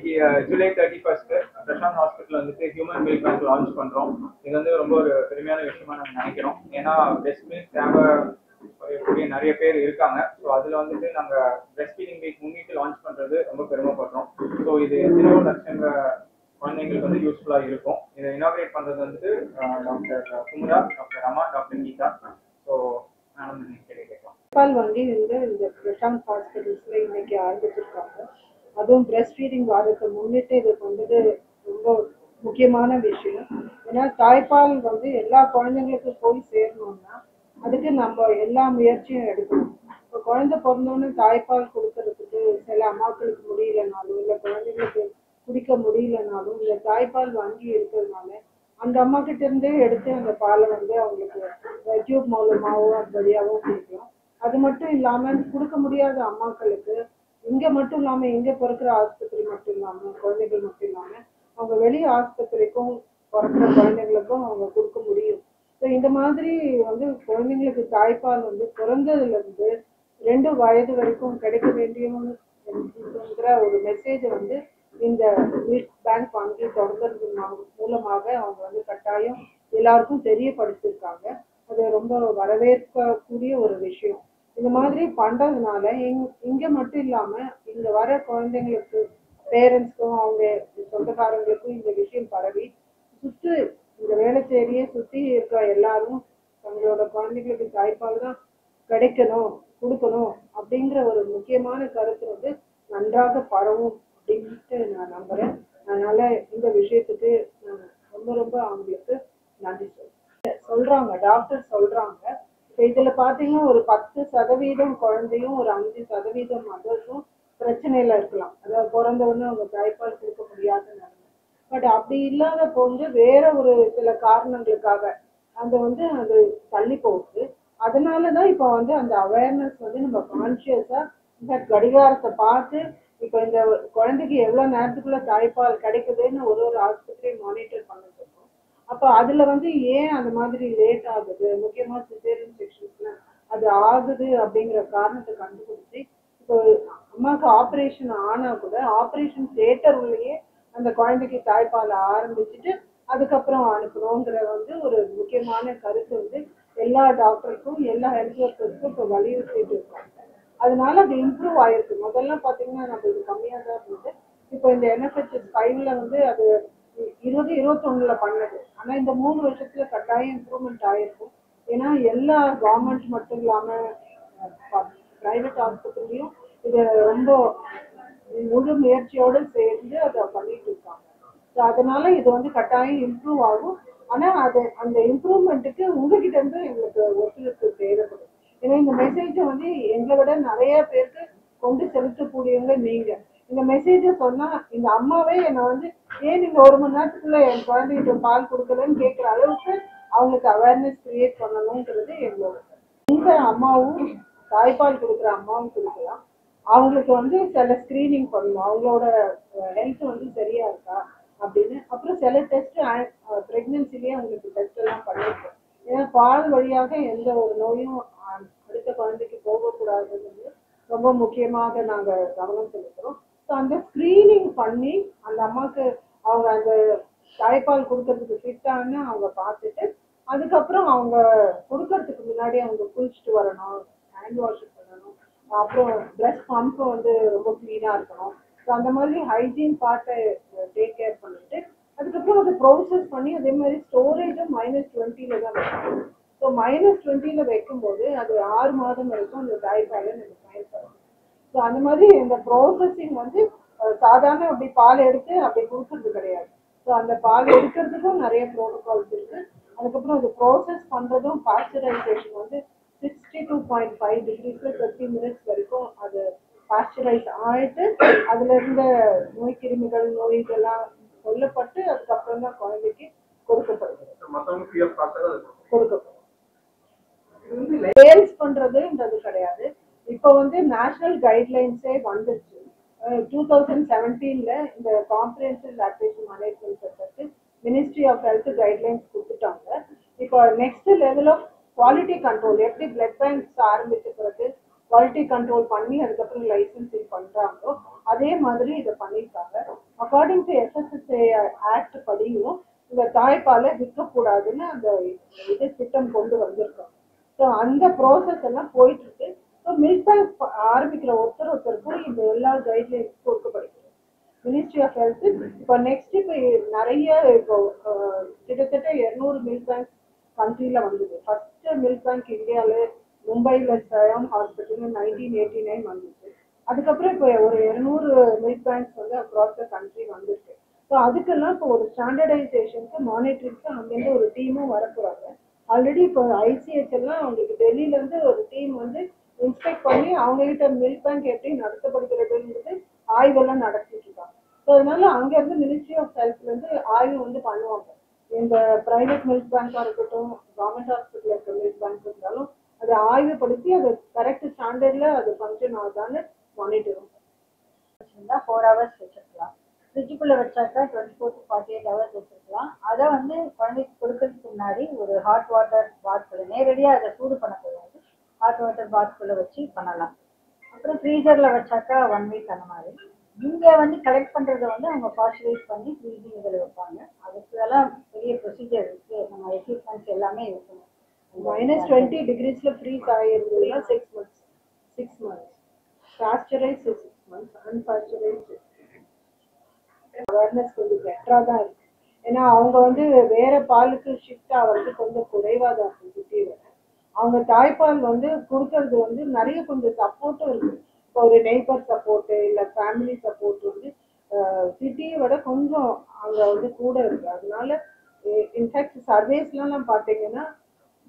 இன்னைக்கு ஜூலை 31 பிரசாந்த் ஹாஸ்பிட்டல் வந்துட்டு human milk bank launch பண்றோம். இது வந்து ரொம்ப ஒரு பெருமையான விஷயமா நாங்கள் நினைக்கிறோம். ஏன்னா பிரெஸ்ட் மில்க் தேவை நிறைய பேர் இருக்காங்க. ஸோ அதுல வந்துட்டு நாங்க பிரெஸ்ட் ஃபீடிங் வீக் முன்னிட்டு லான்ச் பண்றது ரொம்ப பெருமைப்படுறோம். ஸோ இது எத்தனையோ லட்சங்க குழந்தைங்களுக்கு வந்து யூஸ்ஃபுல்லா இருக்கும். இதை இனாகிரேட் பண்றது வந்துட்டு doctor Kumudha, doctor Rama, doctor Geetha. So நான் கேட்கலாம். தாய்ப்பால் வங்கி வந்து இந்த பிரசாந்த் ஹாஸ்பிட்டல்ஸ்ல இன்னைக்கு ஆரம்பிச்சிருக்காங்க. அதுவும் பிரெஸ்ட் ஃபீடிங் வாரத்தை முன்னிட்டு இதுக்கு வந்தது ரொம்ப முக்கியமான விஷயம். ஏன்னா தாய்ப்பால் வந்து எல்லா குழந்தைங்களுக்கும் போய் சேரணும்னா அதுக்கு நம்ம எல்லா முயற்சியும் எடுக்கணும். இப்போ குழந்தை பிறந்தோன்னு தாய்ப்பால் கொடுக்கறதுக்கு சில அம்மாக்களுக்கு முடியலனாலும் இல்லை குழந்தைங்களுக்கு குடிக்க முடியலனாலும் இந்த தாய்ப்பால் வங்கி இருக்கிறதுனால அந்த அம்மா கிட்ட இருந்தே எடுத்து அந்த பாலை வந்து அவங்களுக்கு டியூப் மூலமாவோ அது வழியாவோ கொடுக்கலாம். அது மட்டும் இல்லாம கொடுக்க முடியாத அம்மாக்களுக்கு இங்க மட்டும் இல்லாம இங்க பிறக்கிற ஆஸ்பத்திரி மட்டும் இல்லாம குழந்தைகள் மட்டும் இல்லாம அவங்க வெளி ஆஸ்பத்திரிக்கும் பிறக்கிற குழந்தைங்களுக்கும் அவங்க கொடுக்க முடியும். ஸோ இந்த மாதிரி வந்து குழந்தைங்களுக்கு தாய்ப்பால் வந்து பிறந்ததுல இருந்து 2 வயது வரைக்கும் கிடைக்க வேண்டியங்கிற ஒரு மெசேஜை வந்து இந்த மில்க் பேங்க் வங்கி தொடங்குறது மூலமாக அவங்க வந்து கட்டாயம் எல்லாருக்கும் தெரியப்படுத்திருக்காங்க. அது ரொம்ப வரவேற்கக்கூடிய ஒரு விஷயம். இந்த மாதிரி பண்றதுனால இங்க மட்டும் இல்லாம இங்க வர குழந்தைங்களுக்கு பேரண்ட்ஸ்க்கும் அவங்க சொந்தக்காரங்களுக்கும் இந்த விஷயம் பரவி சுற்றி இந்த வேலைச்சேரியை சுத்தி இருக்க எல்லாரும் தங்களோட குழந்தைங்களுக்கு தாய்ப்பால் தான் கிடைக்கணும் கொடுக்கணும் அப்படிங்கிற ஒரு முக்கியமான கருத்து வந்து நன்றாக பரவும் அப்படின்ட்டு நான் நம்புறேன். அதனால இந்த விஷயத்துக்கு நான் ரொம்ப அவங்களுக்கு நன்றி சொல்றாங்க. டாக்டர் சொல்றாங்க இதுல பாத்தீங்கன்னா ஒரு 10% குழந்தையும் ஒரு 5% மதர்ஸும் பிரச்சனையில இருக்கலாம். அதாவது பிறந்த உடனே அவங்க தாய்ப்பால் கொடுக்க முடியாத நிலைமை. பட் அப்படி இல்லாதப்போ வந்து வேற ஒரு சில காரணங்களுக்காக அந்த வந்து அது தள்ளி போகுது. அதனாலதான் இப்ப வந்து அந்த அவேர்னஸ் வந்து நம்ம கான்சியஸா கடிகாரத்தை பார்த்து இப்ப இந்த குழந்தைக்கு எவ்வளவு நேரத்துக்குள்ள தாய்ப்பால் கிடைக்குதுன்னு ஒரு ஆஸ்பத்திரியை மானிட்டர் பண்ண சொல்றோம். அப்ப அதுல வந்து ஏன் அந்த மாதிரி லேட் ஆகுது, முக்கியமா சிசேரியன் செக்ஷன்ஸ்ல அது ஆகுது அப்படிங்கிற காரணத்தை கண்டுபிடிச்சு இப்போ அம்மாவுக்கு ஆப்ரேஷன் ஆனா கூட ஆப்ரேஷன் தியேட்டர் உள்ளேயே அந்த குழந்தைக்கு தாய்ப்பால் ஆரம்பிச்சுட்டு அதுக்கப்புறம் அனுப்பணுங்கிற வந்து ஒரு முக்கியமான கருத்து வந்து எல்லா டாக்டருக்கும் எல்லா ஹெல்த் ஒர்க்கர்ஸ்க்கும் இப்போ வலியுறுத்திட்டு இருக்காங்க. அதனால அது இம்ப்ரூவ் ஆயிருக்கு. முதல்ல பாத்தீங்கன்னா நம்ம இது கம்மியா தான் இருந்தது. இப்போ இந்த NFHS 5ல வந்து அது 2021 பண்ணது. ஆனா இந்த 3 வருஷத்துல கட்டாயம் இம்ப்ரூவ்மெண்ட் ஆயிருக்கும். ஏன்னா எல்லா கவர்மெண்ட் மட்டும் இல்லாம பிரைவேட் ஆஸ்பத்திரியும் இது ரொம்ப முழு முயற்சியோடு சேர்ந்து அதை பண்ணிட்டு இருக்காங்க. அதனால இது வந்து கட்டாயம் இம்ப்ரூவ் ஆகும். ஆனா அது அந்த இம்ப்ரூவ்மெண்ட்டுக்கு உங்ககிட்ட இருந்து எங்களுக்கு ஒத்துழைப்பு தேவைப்படும். ஏன்னா இந்த மெசேஜை வந்து எங்களை விட நிறைய பேருக்கு கொண்டு செலுத்தக்கூடியவங்க நீங்க. இந்த மெசேஜை சொன்னா இந்த அம்மாவே என்னை வந்து ஏன் நீங்க 1 மணி நேரத்துக்குள்ள என் குழந்தைகிட்ட பால் கொடுக்கலன்னு கேட்கிற அளவுக்கு அவங்களுக்கு அவேர்னஸ் கிரியேட் பண்ணணுங்கிறது எங்களோட. இந்த அம்மாவும் தாய்ப்பால் கொடுக்குற அம்மாவும் கொடுக்கலாம். அவங்களுக்கு வந்து சில ஸ்கிரீனிங் பண்ணணும், அவங்களோட ஹெல்த் வந்து சரியா இருக்கா அப்படின்னு. அப்புறம் சில டெஸ்ட் பிரெக்னன்சிலேயே அவங்களுக்கு டெஸ்ட் எல்லாம் பண்ணிருக்கோம். ஏன்னா பால் வழியாக எந்த ஒரு நோயும் அடுத்த குழந்தைக்கு போகக்கூடாதுன்னு ரொம்ப முக்கியமாக நாங்க கவனம் செலுத்துறோம். ஸோ அந்த ஸ்கிரீனிங் பண்ணி அந்த அம்மாவுக்கு அவங்க அந்த தாய்ப்பால் கொடுக்கறதுக்கு ஃபிட்டான்னு அவங்க பார்த்துட்டு அதுக்கப்புறம் அவங்க கொடுக்கறதுக்கு முன்னாடி அவங்க குளிச்சுட்டு வரணும், ஹேண்ட் வாஷ் பண்ணணும், அப்புறம் பிரெஸ்ட் பம்ப் வந்து ரொம்ப கிளீனா இருக்கணும். ஸோ அந்த மாதிரி ஹைஜீன் பார்ட்டை டேக் கேர் பண்ணிட்டு அதுக்கப்புறம் அதை ப்ரோசஸ் பண்ணி அதே மாதிரி ஸ்டோரேஜும் -20ல தான் வைக்கணும். ஸோ -20ல வைக்கும்போது அது 6 மாதம் வரைக்கும் அந்த தாய்ப்பாலை நம்ம பயன்படுத்தணும். ஸோ அந்த மாதிரி இந்த ப்ரோசஸிங் வந்து சாதாரண அப்படி பால் எடுத்து அப்படி கொடுக்கறது கிடையாது. ஸோ அந்த பால் எடுக்கிறதுக்கும் நிறைய ப்ரோட்டோகால்ஸ் இருக்கு. அதுக்கப்புறம் அது ப்ரோசஸ் பண்றதும் பாஸ்டரைசேஷன் வந்து 62.5 டிகிரிஸ்ல 30 மினிட்ஸ் வரைக்கும் அது பாஸ்டரைஸ் ஆயிட்டு அதுல இருந்த நோய் கிருமிகள் நோய் இதெல்லாம் கொல்லப்பட்டு அதுக்கப்புறம் தான் குழந்தைக்கு கொடுக்கப்படுது. சேல்ஸ் பண்றதுன்றது கிடையாது. இப்போ வந்து நேஷனல் கைட்லைன்ஸே வந்துருச்சு. 2017ல இந்த காம்ப்ரிஹென்சிவ் லாக்டேஷன் மேனேஜ்மெண்ட் சென்டருக்கு மினிஸ்ட்ரி ஆஃப் ஹெல்த் கைட்லைன்ஸ் கொடுத்துட்டாங்க. இப்போ next level of quality control எப்படி பிளட் பேங்க்ஸ் ஆரம்பிச்ச பிறகு குவாலிட்டி கண்ட்ரோல் பண்ணி அதுக்கப்புறம் லைசன்சிங் பண்றாங்களோ அதே மாதிரி இதை பண்ணியிருக்காங்க. அக்கார்டிங் டு FSSAI ஆக்ட் படியும் இந்த தாய்ப்பாலை விற்கக்கூடாதுன்னு அந்த இது திட்டம் கொண்டு வந்திருக்கோம். ஸோ அந்த ப்ராசஸ் எல்லாம் போயிட்டு இருக்கு. ஸோ மில்க் பேங்க் ஆரம்பிக்கிற ஒருத்தருக்கும் இந்த எல்லா கைட்லைன்ஸ் கொடுக்கப்படுகிறது. மினிஸ்ட்ரி ஆஃப் ஹெல்த் இப்போ நெக்ஸ்ட் இப்போ நிறைய இப்போ கிட்டத்தட்ட 200 மில்க் பேங்க் கண்ட்ரியில வந்தது. ஃபர்ஸ்ட் மில்க் பேங்க் இந்தியாவில் மும்பையில் சயம் ஹாஸ்பிட்டல் 1989 வந்துச்சு. அதுக்கப்புறம் இப்போ ஒரு 200 மில்க் பேங்க்ஸ் வந்து அக்ராஸ் த கண்ட்ரி வந்துருக்கு. ஸோ அதுக்கெல்லாம் இப்போ ஒரு ஸ்டாண்டர்டைசேஷனுக்கு மானிட்டரிங்க்கு அங்கேருந்து ஒரு டீமும் வரப்போறாங்க. ஆல்ரெடி இப்போ ICH எல்லாம் அவங்களுக்கு டெல்லியிலேருந்து ஒரு டீம் வந்து இன்ஸ்பெக்ட் பண்ணி அவங்க கிட்ட மில்க் பேங்க் எப்படி நடத்தப்படுகிறதுங்கிறது ஆய்வெல்லாம் நடத்திட்டு இருக்காங்க. ஸோ அதனால அங்கேருந்து மினிஸ்ட்ரி ஆஃப் ஹெல்த்லேருந்து ஆய்வு வந்து பண்ணுவாங்க. இந்த பிரைவேட் மில்க் பேங்காக இருக்கட்டும், கவர்மெண்ட் ஹாஸ்பிட்டல் இருக்க மில்க் பேங்க் இருந்தாலும் அதை ஆய்வுபடுத்தி அது கரெக்ட் ஸ்டாண்டர்டில் அது ஃபங்க்ஷன் ஆகுதான்னு மானிட்டரும். 4 hours வச்சிருக்கலாம். ஃப்ரிட்ஜுக்குள்ளே வச்சாக்கா 24 to 48 hours வச்சிருக்கலாம். அதை வந்து குழந்தைக்கு கொடுக்கறதுக்கு முன்னாடி ஒரு ஹாட் வாட்டர் பாத்குள்ளே நேரடியாக அதை சூடு பண்ணக்கூடாது. ஹாட் வாட்டர் பாத்குள்ளே வச்சு பண்ணலாம். அப்புறம் ஃப்ரீசரில் வச்சாக்கா 1 week அந்த மாதிரி. இங்கே வந்து கலெக்ட் பண்ணுறதை வந்து அவங்க பாஸ்டரைஸ் பண்ணி ஃப்ரீசிங் இதில் வைப்பாங்க. அதுக்கெல்லாம் பெரிய ப்ரொசீஜர் இருக்குது. நம்ம எக்யூப்மெண்ட்ஸ் எல்லாமே இருக்கணும். -20 degreesல ஃப்ரீஸ் ஆகிருந்ததுன்னா 6 months. 6 months. Pasteurize 6 months. Unpasteurize awareness கொஞ்சம் பெட்டராக தான் இருக்கு. ஏன்னா அவங்க வந்து வேற பாலுக்கு ஷிஃப்ட் ஆகிறது கொஞ்சம் குறைவாக தான் இருக்கு சிட்டியில். அவங்க தாய்ப்பால் வந்து கொடுக்கறது வந்து நிறைய கொஞ்சம் சப்போர்ட்டும் இருக்கு. இப்போ ஒரு நெய்பர் சப்போர்ட்டு இல்லை ஃபேமிலி சப்போர்ட் வந்து சிட்டியை விட கொஞ்சம் அங்கே வந்து கூட இருக்கு. அதனால இன்ஃபேக்ட் சர்வேஸ்லாம் பார்த்தீங்கன்னா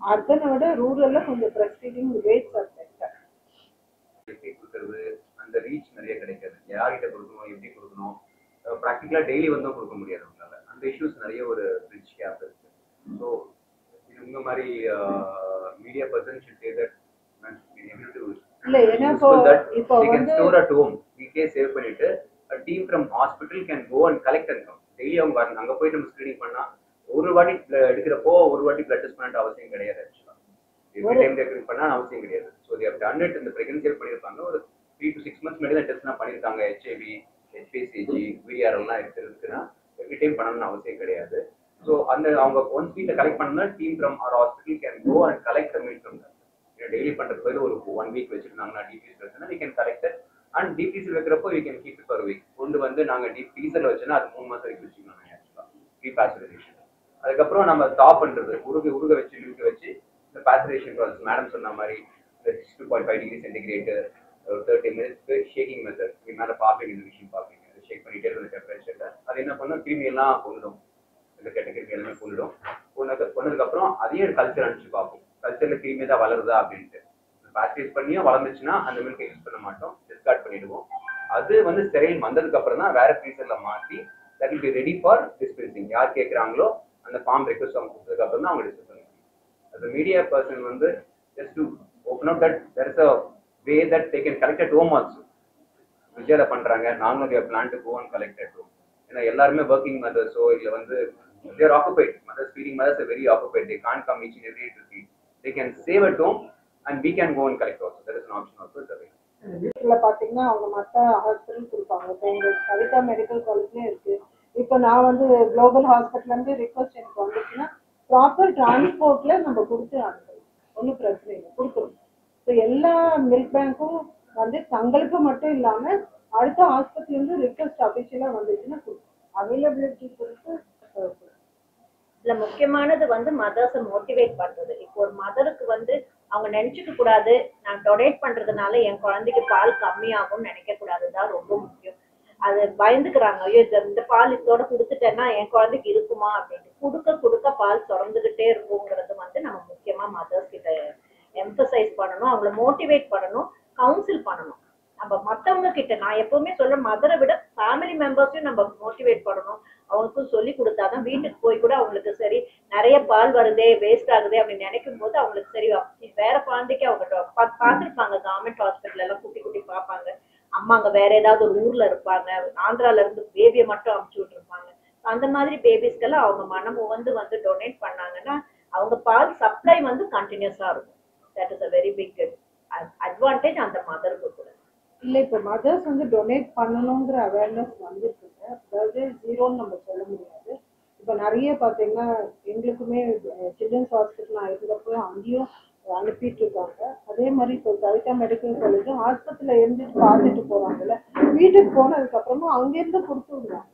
அர்பனை விட ரூரலில் கொஞ்சம் breast feeding rates are better. கொடுக்கறது அந்த ரீச் நிறைய கிடைக்காது. யார்கிட்ட கொடுக்கணும், எப்படி கொடுக்கணும், ப்ராக்டிக்கலாக டெய்லி வந்தும் கொடுக்க முடியாது அவங்களால. அந்த இஷ்யூஸ் நிறைய ஒரு ரிச் கேப் இருக்கு. ஸோ இந்த மாதிரி media person should say that இல்ல ஏன்னா இப்போ வந்து ஸ்டோர் அட் ஹோம் வீட்லயே சேவ் பண்ணிட்டு team from hospital can go and collect and come. Daily அவங்க வரணும். அங்கே போயிட்டு நம்ம ஸ்கிரீனிங் பண்ணா ஒரு வாட்டி எடுக்கிறப்போ ஒரு வாட்டி பிளட் டெஸ்ட் பண்ண அவசியம் கிடையாது. ஆக்சுவலா எவ்ரி டைம் டெஸ்ட் பண்ண அவசியம் கிடையாது. So they have done it. இந்த பிரெக்னன்சி பண்ணியிருப்பாங்க. ஒரு 3 to 6 months முன்னாடி தான் டெஸ்ட்லாம் பண்ணியிருக்காங்க. HIV, HPCG, VDR எல்லாம் இருக்குன்னா எவ்ரி டைம் பண்ணணும்னு அவசியம் கிடையாது. ஸோ அந்த அவங்க ஒன்ஸ் வீட்டை கலெக்ட் பண்ணா team from our hospital can go and collect the milk from daily பண்றது போது ஒரு 1 week வச்சிருந்தாங்கன்னா டிபிஎஸ் வச்சுன்னா we can collect and DPS வைக்கிறப்போ we can keep it for week. கொண்டு வந்து நாங்கள் ஃப்ரீசர்ல வச்சோன்னா அது 3 மாசம் வரைக்கும் வச்சுக்கணும். ஆக்சுவலா ப்ரீபாஸ்டரைசேஷன். அதுக்கப்புறம் நம்ம ஸ்டாப் பண்றது உருக வச்சு இந்த பாஸ்டரைசேஷன் ப்ராசஸ் மேடம் சொன்ன மாதிரி 2.5 degrees சென்டிகிரேட் ஒரு 30 minutes ஷேக்கிங் மெத்தட். இது மேலே பார்ப்பீங்க, இந்த விஷயம் பார்ப்பீங்க. ஷேக் பண்ணிட்டே இருந்த டெம்பரேச்சர்ல அது என்ன பண்ணும், கிருமி எல்லாம் கொண்டுடும். இந்த கெட்ட கிருமி எல்லாமே கொண்டுடும். கொண்டதுக்கு அப்புறம் அதையும் கல்ச்சர் அனுப்பிச்சு பார்ப்போம். கல்ச்சர்ல கிருமி தான் வளருதா அப்படின்ட்டு. பாஸ்டரைஸ் பண்ணியும் வளர்ந்துச்சுன்னா அந்த மில்கை யூஸ் பண்ண மாட்டோம், டிஸ்கார்ட் பண்ணிடுவோம். அது வந்து ஸ்டெரைல் வந்ததுக்கு அப்புறம் தான் வேற ஃப்ரீசர்ல மாற்றி that will be ready for dispensing. யார் கேட்குறாங்களோ அந்த ஃபார்ம் ரெக்வஸ்ட் அவங்க கொடுத்ததுக்கு அப்புறம் தான் அவங்க டிஸ்பென்ஸ் பண்ணுவாங்க. as a media person வந்து just to open up that there is a way that they can collect at home also. விஜயால பண்றாங்க. நாங்களும் we have planned to go and collect at home. ஏன்னா எல்லாருமே working mothers இல்ல வந்து they are occupied. Mothers feeding mothers are very occupied. They can't come each and every day to feed. They can save at home and we can go and collect also. That is an option also is available. வீட்டில் பார்த்தீங்கன்னா அவங்க மற்ற hospital கொடுப்பாங்க. இப்போ எங்கள் Kavitha medical காலேஜ்லேயும் இருக்குது. இப்போ நான் வந்து குளோபல் ஹாஸ்பிட்டல்லேருந்து ரிக்வஸ்ட் எனக்கு வந்துச்சுன்னா ப்ராப்பர் டிரான்ஸ்போர்ட்டில் நம்ம கொடுத்து அனுப்பணும். ஒன்றும் பிரச்சனை இல்லை, கொடுத்துருவோம். ஸோ எல்லா மில்க் பேங்க்கும் வந்து தங்களுக்கு மட்டும் இல்லாமல் அடுத்த ஹாஸ்பிட்டல்லேருந்து ரிக்வஸ்ட் அஃபிஷியலாக வந்துச்சுன்னா கொடுக்கும். அவைலபிலிட்டி கொடுத்து இதுல முக்கியமானது வந்து மதர்ஸை மோட்டிவேட் பண்றது. இப்போ ஒரு மதருக்கு வந்து அவங்க நினைச்சுக்க கூடாது, நான் டொனேட் பண்றதுனால என் குழந்தைக்கு பால் கம்மியாகும்னு நினைக்க கூடாதுதான் ரொம்ப முக்கியம். அது பயந்துக்கிறாங்க, ஐயோ இந்த பால் இதோட கொடுத்துட்டேன்னா என் குழந்தைக்கு இருக்குமா அப்படின்ட்டு. கொடுக்க பால் சுரந்துகிட்டே இருக்குங்கிறது வந்து நம்ம முக்கியமா மதர்ஸ் கிட்ட எம்பசைஸ் பண்ணணும், அவங்கள மோட்டிவேட் பண்ணணும், கவுன்சில் பண்ணணும். நம்ம மற்றவங்க கிட்ட நான் எப்பவுமே சொல்ல மதரை விட ஃபேமிலி மெம்பர்ஸையும் நம்ம மோட்டிவேட் பண்ணணும். அவங்களுக்கும் சொல்லி கொடுத்தாதான் வீட்டுக்கு போய் கூட அவங்களுக்கு சரி நிறைய பால் வருதே வேஸ்ட் ஆகுதே அப்படின்னு நினைக்கும் போது அவங்களுக்கு சரி வேற குழந்தைக்கு அவங்க பார்த்துருப்பாங்க. கவர்மெண்ட் ஹாஸ்பிட்டல் எல்லாம் குட்டி பார்ப்பாங்க. அம்மாங்க வேற ஏதாவது ஒரு ஊர்ல இருப்பாங்க, ஆந்திரால இருந்து பேபியை மட்டும் அமுச்சு விட்டுருப்பாங்க. அந்த மாதிரி பேபிஸ்க்கெல்லாம் அவங்க மனமும் வந்து டொனேட் பண்ணாங்கன்னா அவங்க பால் சப்ளை வந்து கண்டினியூஸா இருக்கும். That is a very big advantage அந்த மதருக்கு கூட. இல்லை இப்போ மதர்ஸ் வந்து டொனேட் பண்ணணுங்கிற அவேர்னஸ் வந்துருக்கு. அதாவது ஜீரோன்னு நம்ம சொல்ல முடியாது. இப்போ நிறைய பார்த்தீங்கன்னா எங்களுக்குமே சில்ட்ரன்ஸ் ஹாஸ்பிட்டல் நான் இருந்தப்போ அங்கேயும் அனுப்பிட்டு இருக்காங்க. அதே மாதிரி இப்போ கவிதா மெடிக்கல் காலேஜும் ஹாஸ்பிட்டலில் இருந்துட்டு பார்த்துட்டு போகிறாங்கல்ல, வீட்டுக்கு போனதுக்கப்புறமா அங்கேருந்து கொடுத்து விடுவாங்க.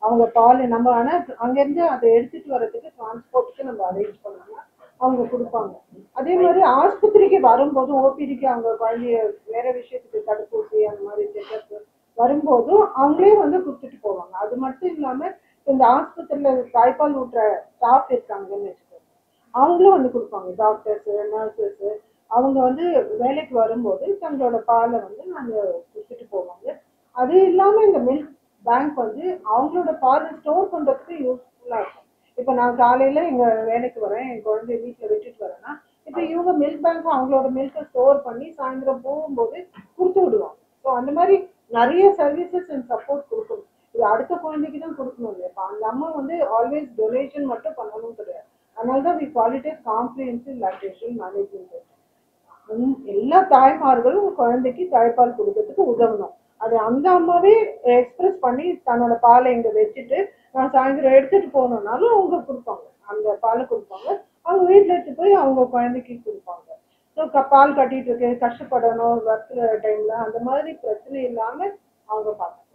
அவங்க பால் நம்ம ஆனால் அங்கேருந்து அதை எடுத்துகிட்டு வர்றதுக்கு டிரான்ஸ்போர்ட்டுக்கு நம்ம அரேஞ்ச் பண்ணோம்னா அவங்க கொடுப்பாங்க. அதே மாதிரி ஆஸ்பத்திரிக்கு வரும்போது ஓபிடிக்கு அவங்க குழந்தைய வேற விஷயத்துக்கு தடுப்பூசி அந்த மாதிரி செக்அப் வரும்போதும் அவங்களே வந்து கொடுத்துட்டு போவாங்க. அது மட்டும் இல்லாமல் இந்த ஆஸ்பத்திரியில் தாய்ப்பால் ஊட்டுற ஸ்டாஃப் இருக்காங்கன்னு வச்சுக்கோங்க, அவங்களும் வந்து கொடுப்பாங்க. டாக்டர்ஸு, நர்சஸ்ஸு அவங்க வந்து வேலைக்கு வரும்போது தங்களோட பாலை வந்து நாங்கள் கொடுத்துட்டு போவாங்க. அது இல்லாமல் இந்த மில்க் பேங்க் வந்து அவங்களோட பாலை ஸ்டோர் பண்ணுறதுக்கு யூஸ்ஃபுல்லாக இருக்கும். இப்போ நான் காலையில் எங்கள் வேலைக்கு வரேன், என் குழந்தைய வீட்டில் விட்டுட்டு வரேன்னா, இப்போ இவங்க மில்க் பேங்க் அவங்களோட மில்கை ஸ்டோர் பண்ணி சாயந்தரம் போகும்போது கொடுத்து விடுவாங்க. ஸோ அந்த மாதிரி நிறைய சர்வீசஸ் அண்ட் சப்போர்ட் கொடுக்கணும். இது அடுத்த குழந்தைக்கு தான் கொடுக்கணும் இல்லையா? இப்போ அந்த அம்மா வந்து ஆல்வேஸ் டொனேஷன் மட்டும் பண்ணணும் கிடையாது. அதனால தான் we quality comprehensive lactation management. எல்லா தாய்மார்களும் குழந்தைக்கு தாய்ப்பால் கொடுக்கறதுக்கு உதவணும். அது அந்த அம்மாவே எக்ஸ்பிரஸ் பண்ணி தன்னோட பாலை இங்கே வச்சுட்டு நான் சாயந்தரம் எடுத்துட்டு போனோம்னாலும் அவங்க கொடுப்பாங்க, அந்த பாலை கொடுப்பாங்க. அவங்க வீட்டில் எடுத்து போய் அவங்க குழந்தைக்கு கொடுப்பாங்க. ஸோ பால் கட்டிட்டு இருக்கு, கஷ்டப்படணும் ஒர்க் டைம்ல, அந்த மாதிரி பிரச்சனை இல்லாமல் அவங்க பார்ப்பாங்க.